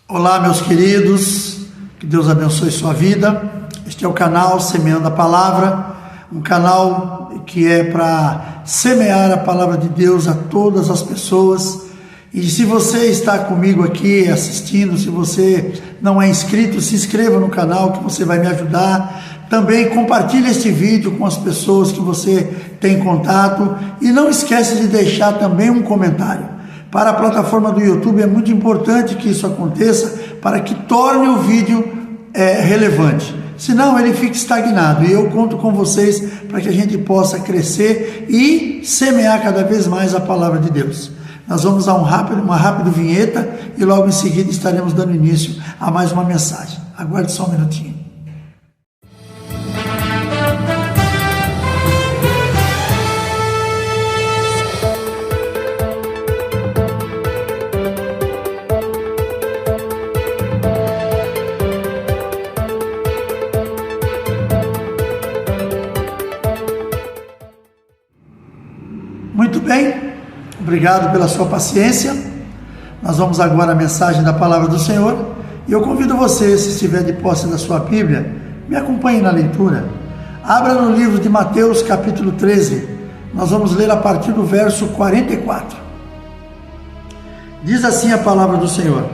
Olá, meus queridos, que Deus abençoe sua vida. Este é o canal Semeando a Palavra, um canal que é para semear a palavra de Deus a todas as pessoas. E se você está comigo aqui assistindo, se você não é inscrito, se inscreva no canal que você vai me ajudar. Também compartilhe este vídeo com as pessoas que você tem contato e não esqueça de deixar também um comentário. Para a plataforma do YouTube é muito importante que isso aconteça para que torne o vídeo relevante. Senão ele fica estagnado, e eu conto com vocês para que a gente possa crescer e semear cada vez mais a palavra de Deus. Nós vamos dar uma rápida vinheta e logo em seguida estaremos dando início a mais uma mensagem. Aguarde só um minutinho. Muito bem, obrigado pela sua paciência. Nós vamos agora à mensagem da palavra do Senhor. E eu convido você, se estiver de posse da sua Bíblia, me acompanhe na leitura. Abra no livro de Mateus, capítulo 13. Nós vamos ler a partir do verso 44. Diz assim a palavra do Senhor: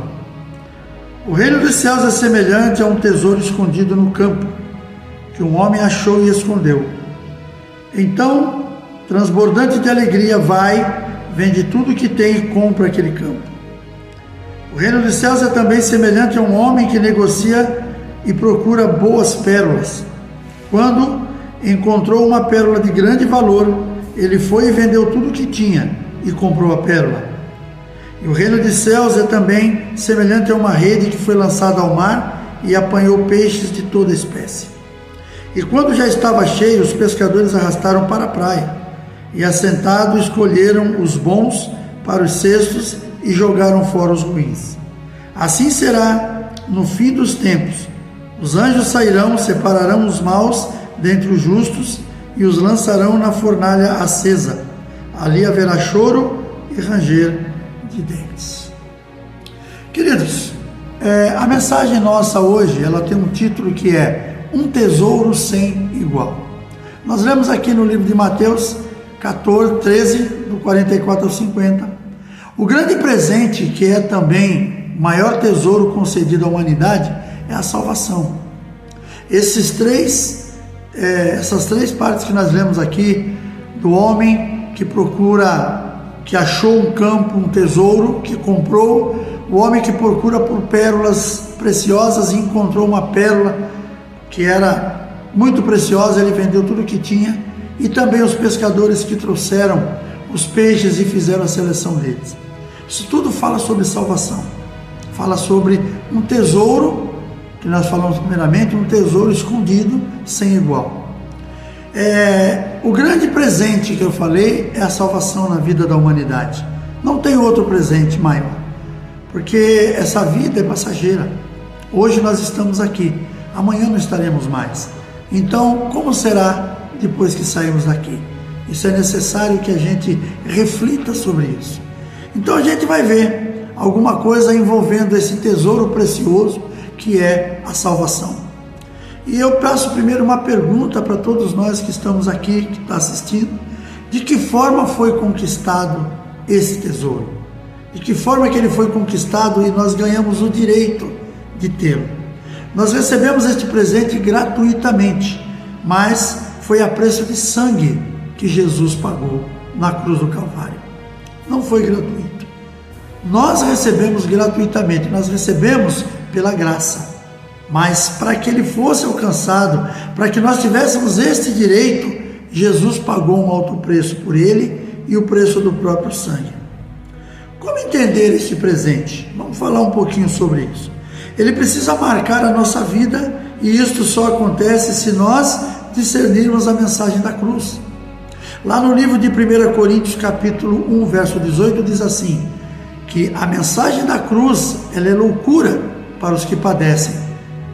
O reino dos céus é semelhante a um tesouro escondido no campo, que um homem achou e escondeu. Então, transbordante de alegria, vende tudo que tem e compra aquele campo. O reino dos céus é também semelhante a um homem que negocia e procura boas pérolas. Quando encontrou uma pérola de grande valor, ele foi e vendeu tudo o que tinha e comprou a pérola. E o reino dos céus é também semelhante a uma rede que foi lançada ao mar e apanhou peixes de toda espécie. E quando já estava cheio, os pescadores arrastaram para a praia. E assentados escolheram os bons para os cestos e jogaram fora os ruins. Assim será no fim dos tempos. Os anjos sairão, separarão os maus dentre os justos e os lançarão na fornalha acesa. Ali haverá choro e ranger de dentes. Queridos, a mensagem nossa hoje, ela tem um título que é Um Tesouro Sem Igual. Nós lemos aqui no livro de Mateus 13, do 44 ao 50. O grande presente, que é também o maior tesouro concedido à humanidade, é a salvação. Essas três partes que nós lemos aqui, do homem que procura, que achou um campo, um tesouro, que comprou, o homem que procura por pérolas preciosas e encontrou uma pérola que era muito preciosa, ele vendeu tudo o que tinha. E também os pescadores que trouxeram os peixes e fizeram a seleção deles. Isso tudo fala sobre salvação. Fala sobre um tesouro, que nós falamos primeiramente, um tesouro escondido sem igual. O grande presente que eu falei é a salvação na vida da humanidade. Não tem outro presente maior, porque essa vida é passageira. Hoje nós estamos aqui, amanhã não estaremos mais. Então, como será depois que sairmos daqui? Isso é necessário que a gente reflita sobre isso. Então a gente vai ver alguma coisa envolvendo esse tesouro precioso que é a salvação. E eu peço primeiro uma pergunta para todos nós que estamos aqui, que está assistindo: de que forma foi conquistado esse tesouro? De que forma que ele foi conquistado e nós ganhamos o direito de tê-lo? Nós recebemos este presente gratuitamente, mas foi a preço de sangue que Jesus pagou na cruz do Calvário. Não foi gratuito. Nós recebemos gratuitamente, nós recebemos pela graça. Mas para que ele fosse alcançado, para que nós tivéssemos este direito, Jesus pagou um alto preço por ele e o preço do próprio sangue. Como entender este presente? Vamos falar um pouquinho sobre isso. Ele precisa marcar a nossa vida, e isto só acontece se nós discernirmos a mensagem da cruz. Lá no livro de 1 Coríntios, capítulo 1, verso 18, diz assim, que a mensagem da cruz, ela é loucura para os que padecem,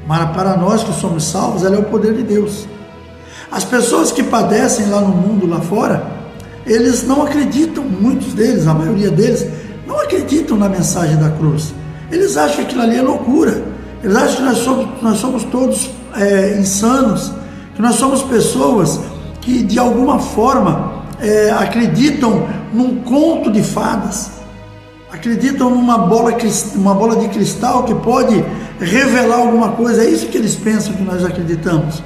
mas para nós que somos salvos, ela é o poder de Deus. As pessoas que padecem lá no mundo, lá fora, eles não acreditam, muitos deles, a maioria deles, não acreditam na mensagem da cruz. Eles acham que aquilo ali é loucura. Eles acham que nós somos todos insanos, que nós somos pessoas que de alguma forma acreditam num conto de fadas, acreditam numa bola de cristal que pode revelar alguma coisa. É isso que eles pensam que nós acreditamos.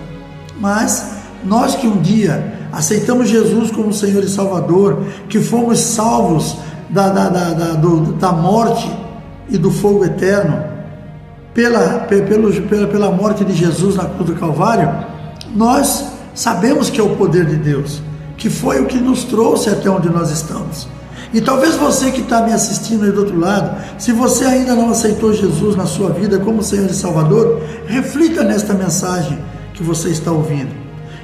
Mas nós que um dia aceitamos Jesus como Senhor e Salvador, que fomos salvos da morte e do fogo eterno pela morte de Jesus na cruz do Calvário, nós sabemos que é o poder de Deus, que foi o que nos trouxe até onde nós estamos. E talvez você que está me assistindo aí do outro lado, se você ainda não aceitou Jesus na sua vida como Senhor e Salvador, reflita nesta mensagem que você está ouvindo.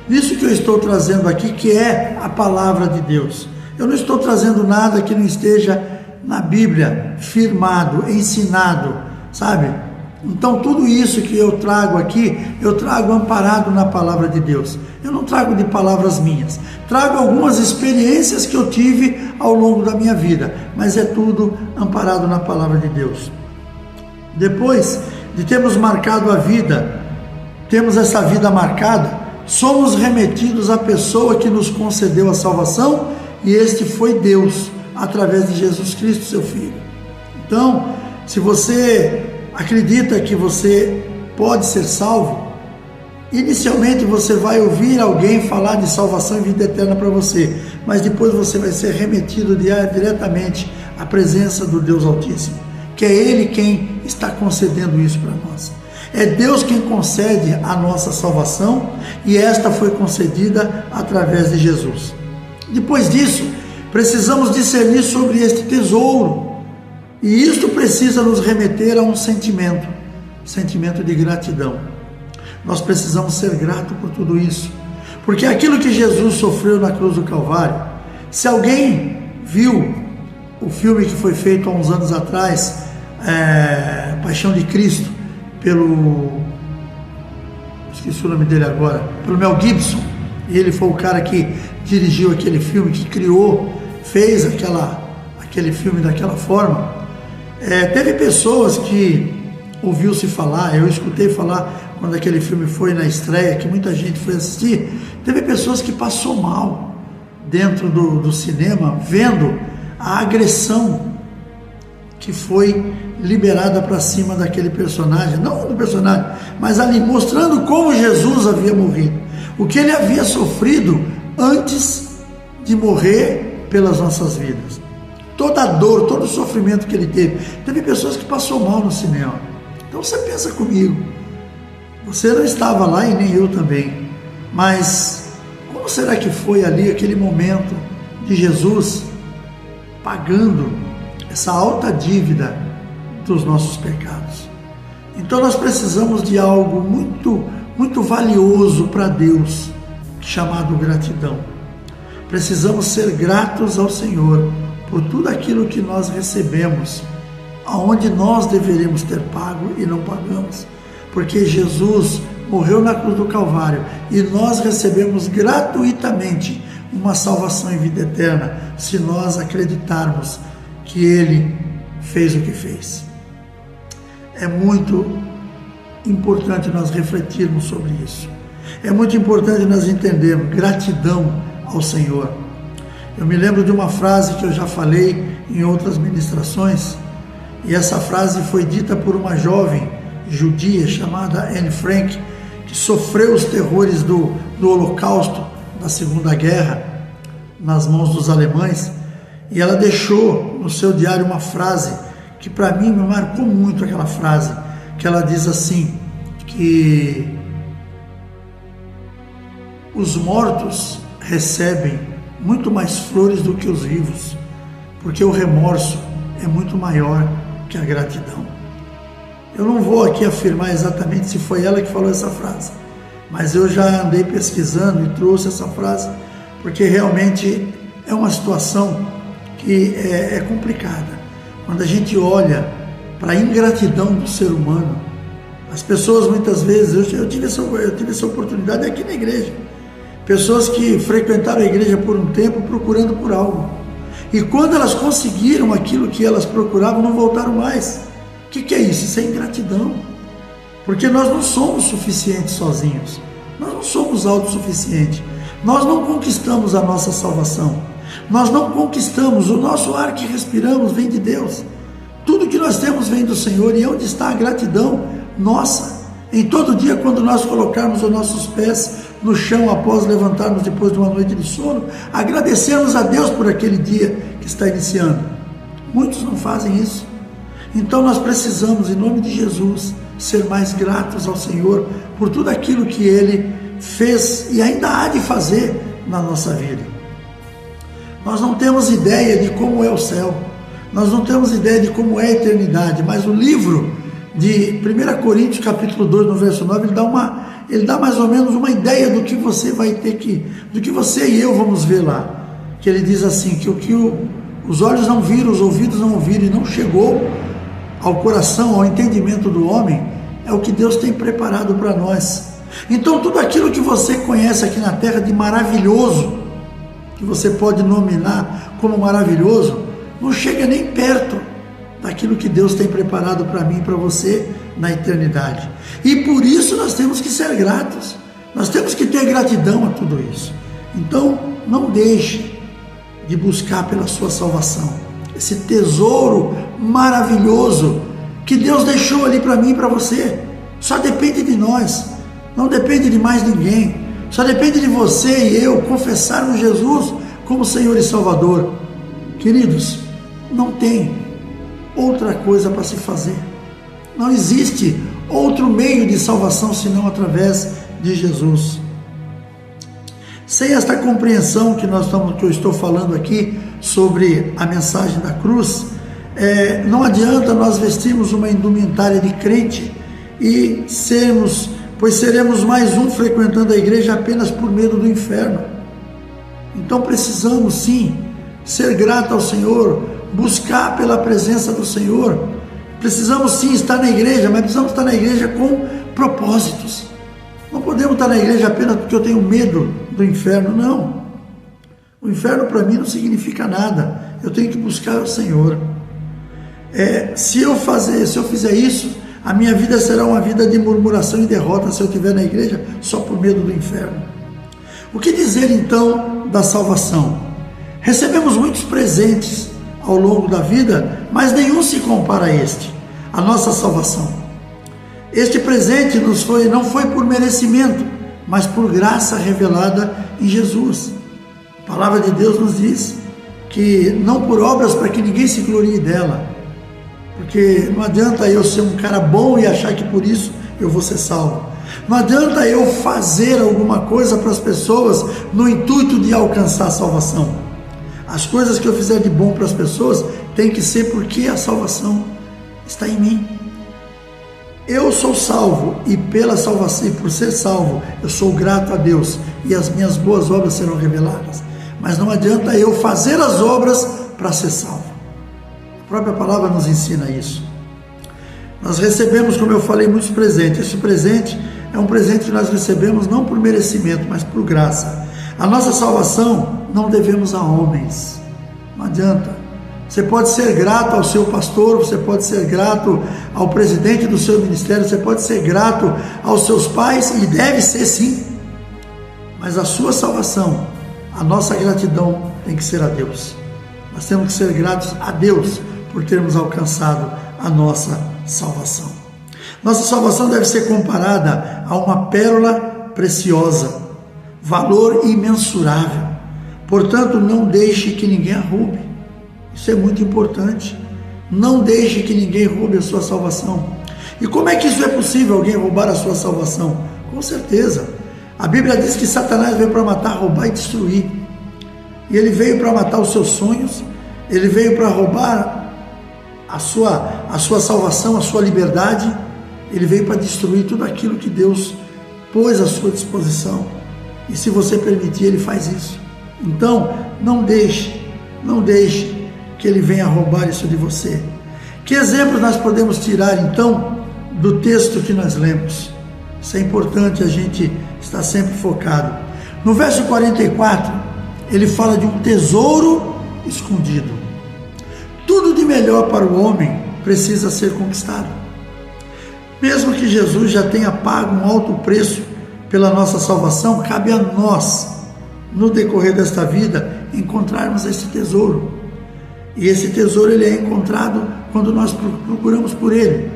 Nisso que eu estou trazendo aqui, que é a palavra de Deus. Eu não estou trazendo nada que não esteja na Bíblia, firmado, ensinado, sabe? Então tudo isso que eu trago aqui, eu trago amparado na palavra de Deus. Eu não trago de palavras minhas, trago algumas experiências que eu tive ao longo da minha vida, mas é tudo amparado na palavra de Deus. Depois de termos marcado a vida, temos essa vida marcada, somos remetidos à pessoa que nos concedeu a salvação, e este foi Deus, através de Jesus Cristo, seu Filho. Então, se você acredita que você pode ser salvo, inicialmente você vai ouvir alguém falar de salvação e vida eterna para você, mas depois você vai ser remetido diretamente à presença do Deus Altíssimo, que é Ele quem está concedendo isso para nós. É Deus quem concede a nossa salvação, e esta foi concedida através de Jesus. Depois disso, precisamos discernir sobre este tesouro, e isto precisa nos remeter a um sentimento de gratidão. Nós precisamos ser gratos por tudo isso, porque aquilo que Jesus sofreu na cruz do Calvário, se alguém viu o filme que foi feito há uns anos atrás, Paixão de Cristo, esqueci o nome dele agora, pelo Mel Gibson, e ele foi o cara que dirigiu aquele filme, que fez aquele filme daquela forma. Teve pessoas que ouviu-se falar, eu escutei falar quando aquele filme foi na estreia, que muita gente foi assistir, teve pessoas que passou mal dentro do cinema, vendo a agressão que foi liberada para cima daquele personagem, não do personagem, mas ali mostrando como Jesus havia morrido, o que ele havia sofrido antes de morrer pelas nossas vidas, toda a dor, todo o sofrimento que ele teve. Teve pessoas que passou mal no cinema. Então você pensa comigo, você não estava lá e nem eu também, mas como será que foi ali aquele momento de Jesus pagando essa alta dívida dos nossos pecados? Então nós precisamos de algo muito, muito valioso para Deus, chamado gratidão. Precisamos ser gratos ao Senhor por tudo aquilo que nós recebemos, aonde nós deveríamos ter pago e não pagamos, porque Jesus morreu na cruz do Calvário e nós recebemos gratuitamente uma salvação em vida eterna, se nós acreditarmos que Ele fez o que fez. É muito importante nós refletirmos sobre isso. É muito importante nós entendermos gratidão ao Senhor. Eu me lembro de uma frase que eu já falei em outras ministrações, e essa frase foi dita por uma jovem judia chamada Anne Frank, que sofreu os terrores do Holocausto, da Segunda Guerra, nas mãos dos alemães, e ela deixou no seu diário uma frase que para mim me marcou muito, aquela frase, que ela diz assim, que os mortos recebem muito mais flores do que os vivos, porque o remorso é muito maior que a gratidão. Eu não vou aqui afirmar exatamente se foi ela que falou essa frase, mas eu já andei pesquisando e trouxe essa frase, porque realmente é uma situação que é complicada. Quando a gente olha para a ingratidão do ser humano, as pessoas muitas vezes, eu tive essa oportunidade aqui na igreja, pessoas que frequentaram a igreja por um tempo procurando por algo, e quando elas conseguiram aquilo que elas procuravam, não voltaram mais. O que é isso? Isso é ingratidão. Porque nós não somos suficientes sozinhos. Nós não somos autossuficientes. Nós não conquistamos a nossa salvação. Nós não conquistamos. O nosso ar que respiramos vem de Deus. Tudo que nós temos vem do Senhor. E onde está a gratidão nossa? Em todo dia, quando nós colocarmos os nossos pés no chão após levantarmos depois de uma noite de sono, agradecermos a Deus por aquele dia que está iniciando. Muitos não fazem isso. Então nós precisamos, em nome de Jesus, ser mais gratos ao Senhor por tudo aquilo que Ele fez e ainda há de fazer na nossa vida. Nós não temos ideia de como é o céu, nós não temos ideia de como é a eternidade, mas o livro de 1 Coríntios capítulo 2, no verso 9, ele dá mais ou menos uma ideia do que você vai ter do que você e eu vamos ver lá, que ele diz assim, que o que os olhos não viram, os ouvidos não ouviram e não chegou ao coração, ao entendimento do homem, é o que Deus tem preparado para nós. Então tudo aquilo que você conhece aqui na terra de maravilhoso, que você pode nominar como maravilhoso, não chega nem perto daquilo que Deus tem preparado para mim e para você na eternidade. E por isso nós temos que ser gratos, nós temos que ter gratidão a tudo isso. Então não deixe de buscar pela sua salvação, esse tesouro maravilhoso que Deus deixou ali para mim e para você. Só depende de nós, não depende de mais ninguém, só depende de você e eu confessarmos Jesus como Senhor e Salvador. Queridos, não tem outra coisa para se fazer, não existe outro meio de salvação senão através de Jesus. Sem esta compreensão que eu estou falando aqui sobre a mensagem da cruz, não adianta nós vestirmos uma indumentária de crente e seremos mais um frequentando a igreja apenas por medo do inferno. Então precisamos sim ser gratos ao Senhor, buscar pela presença do Senhor. Precisamos sim estar na igreja, mas precisamos estar na igreja com propósitos. Não podemos estar na igreja apenas porque eu tenho medo do inferno, não. O inferno para mim não significa nada. Eu tenho que buscar o Senhor. Se eu fizer isso, a minha vida será uma vida de murmuração e derrota se eu estiver na igreja só por medo do inferno. O que dizer então da salvação? Recebemos muitos presentes ao longo da vida, mas nenhum se compara a a nossa salvação. Este presente não foi por merecimento, mas por graça revelada em Jesus. A palavra de Deus nos diz que não por obras para que ninguém se glorie dela, porque não adianta eu ser um cara bom e achar que por isso eu vou ser salvo. Não adianta eu fazer alguma coisa para as pessoas no intuito de alcançar a salvação. As coisas que eu fizer de bom para as pessoas tem que ser porque a salvação está em mim. Eu sou salvo e pela salvação e por ser salvo eu sou grato a Deus e as minhas boas obras serão reveladas. Mas não adianta eu fazer as obras para ser salvo. A própria palavra nos ensina isso. Nós recebemos, como eu falei, muitos presentes. Esse presente é um presente que nós recebemos não por merecimento, mas por graça. A nossa salvação não devemos a homens. Não adianta. Você pode ser grato ao seu pastor, você pode ser grato ao presidente do seu ministério, você pode ser grato aos seus pais, e deve ser sim. Mas a sua salvação, a nossa gratidão tem que ser a Deus. Nós temos que ser gratos a Deus por termos alcançado a nossa salvação. Nossa salvação deve ser comparada a uma pérola preciosa, valor imensurável. Portanto, não deixe que ninguém a roube. Isso é muito importante. Não deixe que ninguém roube a sua salvação. E como é que isso é possível, alguém roubar a sua salvação? Com certeza. A Bíblia diz que Satanás veio para matar, roubar e destruir. E ele veio para matar os seus sonhos, ele veio para roubar a sua salvação, a sua liberdade. Ele veio para destruir tudo aquilo que Deus pôs à sua disposição. E se você permitir, ele faz isso. Então, não deixe que ele venha roubar isso de você. Que exemplos nós podemos tirar, então, do texto que nós lemos? Isso é importante a gente estar sempre focado. No verso 44, ele fala de um tesouro escondido. Tudo de melhor para o homem precisa ser conquistado. Mesmo que Jesus já tenha pago um alto preço pela nossa salvação, cabe a nós, no decorrer desta vida, encontrarmos esse tesouro. E esse tesouro ele é encontrado quando nós procuramos por ele.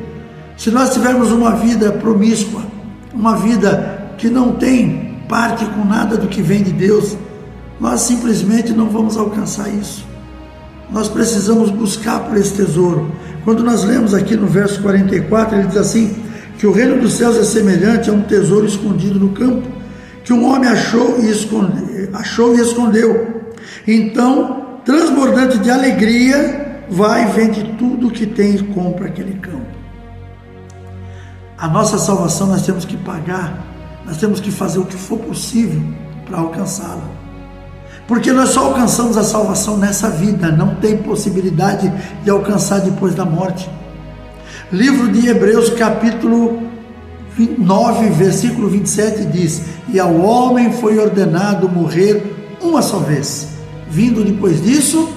Se nós tivermos uma vida promíscua, uma vida que não tem parte com nada do que vem de Deus, nós simplesmente não vamos alcançar isso. Nós precisamos buscar por esse tesouro. Quando nós lemos aqui no verso 44, ele diz assim, que o reino dos céus é semelhante a um tesouro escondido no campo, que um homem achou e escondeu. Então, transbordante de alegria, vai e vende tudo o que tem e compra aquele campo. A nossa salvação nós temos que pagar, nós temos que fazer o que for possível para alcançá-la. Porque nós só alcançamos a salvação nessa vida, não tem possibilidade de alcançar depois da morte. Livro de Hebreus, capítulo 9, versículo 27 diz: e ao homem foi ordenado morrer uma só vez, vindo depois disso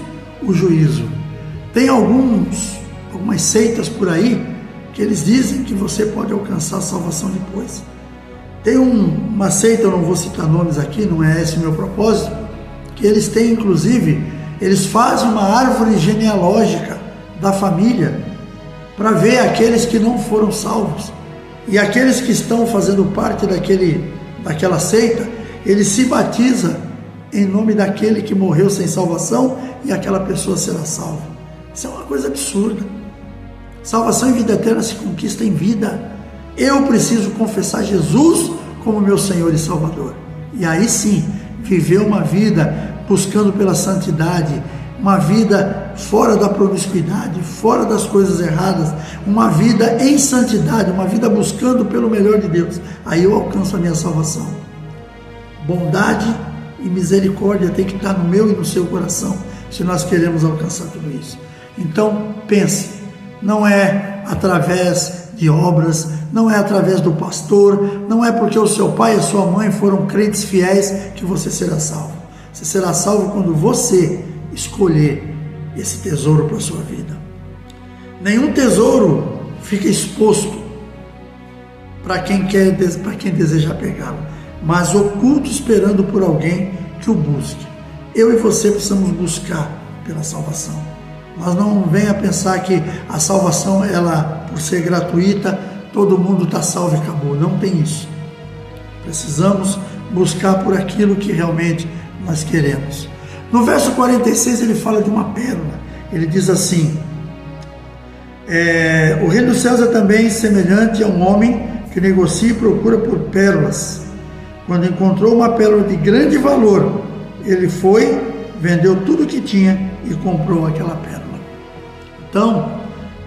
o juízo. Tem algumas seitas por aí que eles dizem que você pode alcançar a salvação depois. Tem uma seita, eu não vou citar nomes aqui, não é esse o meu propósito, que eles têm inclusive, eles fazem uma árvore genealógica da família para ver aqueles que não foram salvos. E aqueles que estão fazendo parte daquela seita, ele se batiza em nome daquele que morreu sem salvação e aquela pessoa será salva. Isso é uma coisa absurda. Salvação e vida eterna se conquista em vida. Eu preciso confessar Jesus como meu Senhor e Salvador. E aí sim, viver uma vida buscando pela santidade, uma vida fora da promiscuidade, fora das coisas erradas, uma vida em santidade, uma vida buscando pelo melhor de Deus. Aí eu alcanço a minha salvação. Bondade e misericórdia tem que estar no meu e no seu coração, se nós queremos alcançar tudo isso. Então, pense, não é através de obras, não é através do pastor, não é porque o seu pai e a sua mãe foram crentes fiéis que você será salvo. Você será salvo quando você escolher esse tesouro para a sua vida. Nenhum tesouro fica exposto para quem deseja pegá-lo, mas oculto esperando por alguém que o busque. Eu e você precisamos buscar pela salvação. Nós não venha pensar que a salvação, ela, por ser gratuita, todo mundo está salvo e acabou. Não tem isso. Precisamos buscar por aquilo que realmente nós queremos. No verso 46 ele fala de uma pérola. Ele diz assim: o reino dos céus é também semelhante a um homem que negocia e procura por pérolas. Quando encontrou uma pérola de grande valor, ele foi, vendeu tudo o que tinha e comprou aquela pérola. Então,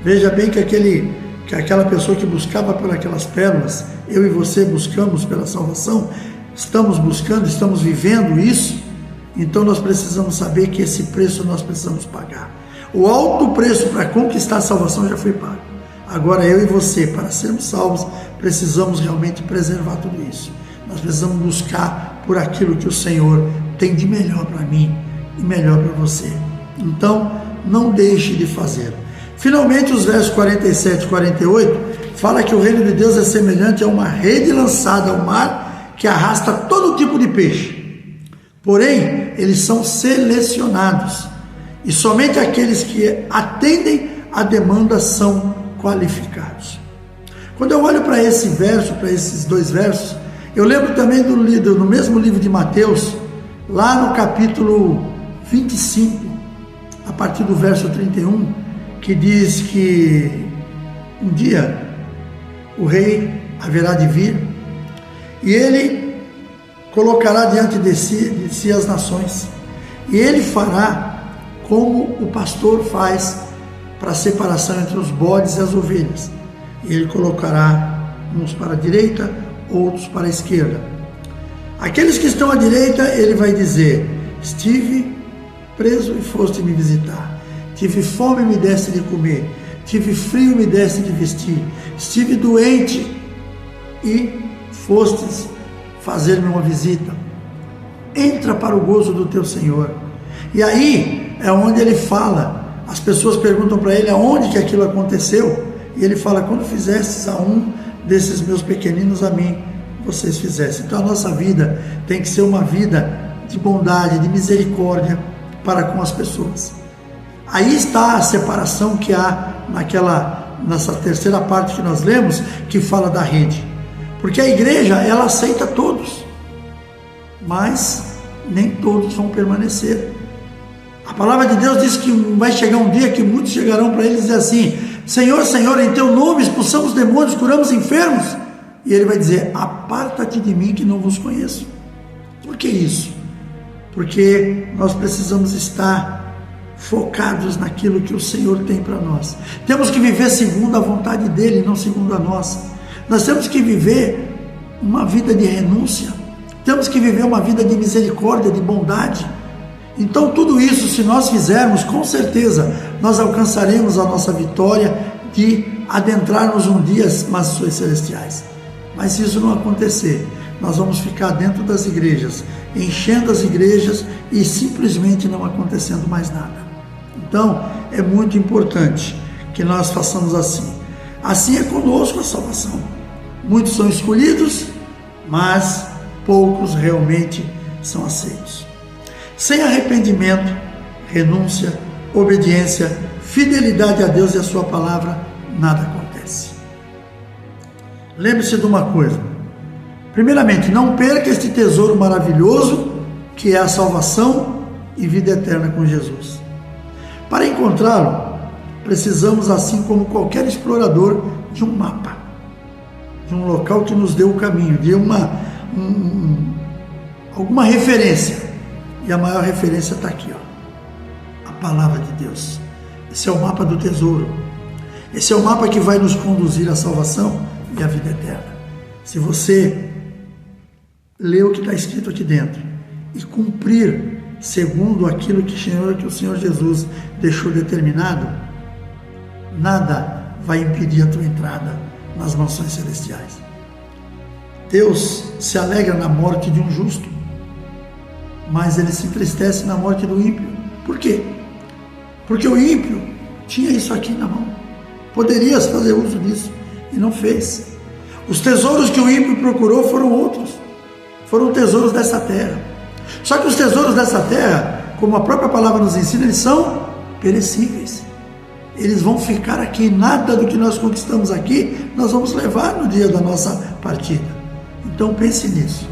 veja bem que aquela pessoa que buscava por aquelas pérolas, eu e você buscamos pela salvação, estamos buscando, estamos vivendo isso. Então nós precisamos saber que esse preço nós precisamos pagar. O alto preço para conquistar a salvação já foi pago. Agora eu e você, para sermos salvos, precisamos realmente preservar tudo isso. Nós precisamos buscar por aquilo que o Senhor tem de melhor para mim e melhor para você. Então, não deixe de fazer. Finalmente, os versos 47 e 48 fala que o reino de Deus é semelhante a uma rede lançada ao mar que arrasta todo tipo de peixe. Porém, eles são selecionados e somente aqueles que atendem à demanda são qualificados. Quando eu olho para esse verso, para esses dois versos, eu lembro também no mesmo livro de Mateus, lá no capítulo 25, a partir do verso 31, que diz que um dia o rei haverá de vir e ele colocará diante de si as nações, e ele fará como o pastor faz para a separação entre os bodes e as ovelhas. Ele colocará uns para a direita, outros para a esquerda. Aqueles que estão à direita, ele vai dizer: estive preso e foste me visitar, tive fome e me deste de comer, tive frio e me deste de vestir, estive doente e fostes fazer-me uma visita. Entra para o gozo do teu Senhor. E aí é onde ele fala as pessoas perguntam para ele aonde que aquilo aconteceu, e ele fala: quando fizestes a um desses meus pequeninos, a mim vocês fizessem. Então a nossa vida tem que ser uma vida de bondade, de misericórdia para com as pessoas. Aí está a separação que há nessa terceira parte que nós lemos, que fala da rede. Porque a igreja, ela aceita todos, mas nem todos vão permanecer. A palavra de Deus diz que vai chegar um dia que muitos chegarão para ele e dizer assim: Senhor, Senhor, em teu nome expulsamos demônios, curamos enfermos. E ele vai dizer: aparta-te de mim que não vos conheço. Por que isso? Porque nós precisamos estar focados naquilo que o Senhor tem para nós. Temos que viver segundo a vontade dele, não segundo a nossa. Nós temos que viver uma vida de renúncia, temos que viver uma vida de misericórdia, de bondade. Então tudo isso, se nós fizermos, com certeza nós alcançaremos a nossa vitória de adentrarmos um dia as mansões celestiais. Mas se isso não acontecer, nós vamos ficar dentro das igrejas, enchendo as igrejas e simplesmente não acontecendo mais nada. Então é muito importante que nós façamos assim. Assim é conosco a salvação. Muitos são escolhidos, mas poucos realmente são aceitos. Sem arrependimento, renúncia, obediência, fidelidade a Deus e a sua palavra, nada acontece. Lembre-se de uma coisa: primeiramente, não perca este tesouro maravilhoso que é a salvação e vida eterna com Jesus. Para encontrá-lo, precisamos, assim como qualquer explorador, de um mapa, de um local que nos dê o caminho, de alguma referência. E a maior referência está aqui, ó, a palavra de Deus. Esse é o mapa do tesouro. Esse é o mapa que vai nos conduzir à salvação e à vida eterna. Se você ler o que está escrito aqui dentro e cumprir segundo aquilo que o Senhor Jesus deixou determinado, nada vai impedir a tua entrada nas mansões celestiais. Deus se alegra na morte de um justo, mas ele se entristece na morte do ímpio. Por quê? Porque o ímpio tinha isso aqui na mão, poderia fazer uso disso e não fez. Os tesouros que o ímpio procurou foram outros, foram tesouros dessa terra. Só que os tesouros dessa terra, como a própria palavra nos ensina, eles são perecíveis. Eles vão ficar aqui. Nada do que nós conquistamos aqui nós vamos levar no dia da nossa partida. Então pense nisso.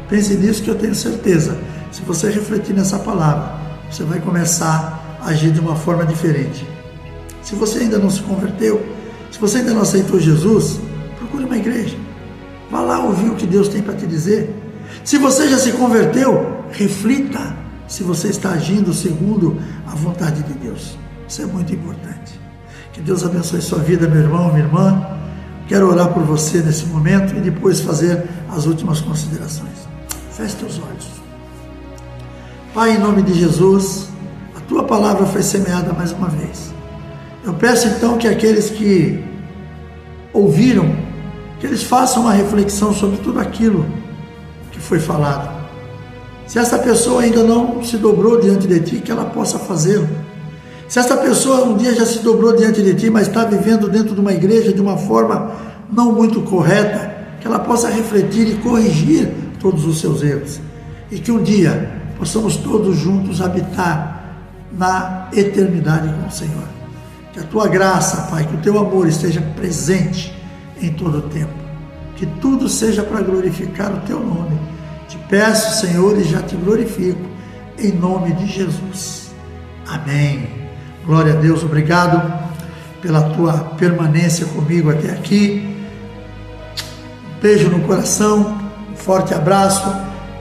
Pense nisso, que eu tenho certeza, se você refletir nessa palavra, você vai começar a agir de uma forma diferente. Se você ainda não se converteu, se você ainda não aceitou Jesus, procure uma igreja. Vá lá ouvir o que Deus tem para te dizer. Se você já se converteu, reflita se você está agindo segundo a vontade de Deus. Isso é muito importante. Que Deus abençoe sua vida, meu irmão, minha irmã. Quero orar por você nesse momento e depois fazer as últimas considerações. Feche teus olhos. Pai, em nome de Jesus, a tua palavra foi semeada mais uma vez. Eu peço então que aqueles que ouviram, que eles façam uma reflexão sobre tudo aquilo que foi falado. Se essa pessoa ainda não se dobrou diante de ti, que ela possa fazê-lo. Se essa pessoa um dia já se dobrou diante de ti, mas está vivendo dentro de uma igreja de uma forma não muito correta, que ela possa refletir e corrigir todos os seus erros. E que um dia possamos todos juntos habitar na eternidade com o Senhor. Que a tua graça, Pai, que o teu amor esteja presente em todo o tempo. Que tudo seja para glorificar o teu nome. Te peço, Senhor, e já te glorifico, em nome de Jesus. Amém. Glória a Deus, obrigado pela tua permanência comigo até aqui. Um beijo no coração, um forte abraço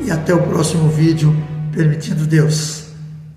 e até o próximo vídeo, permitindo Deus.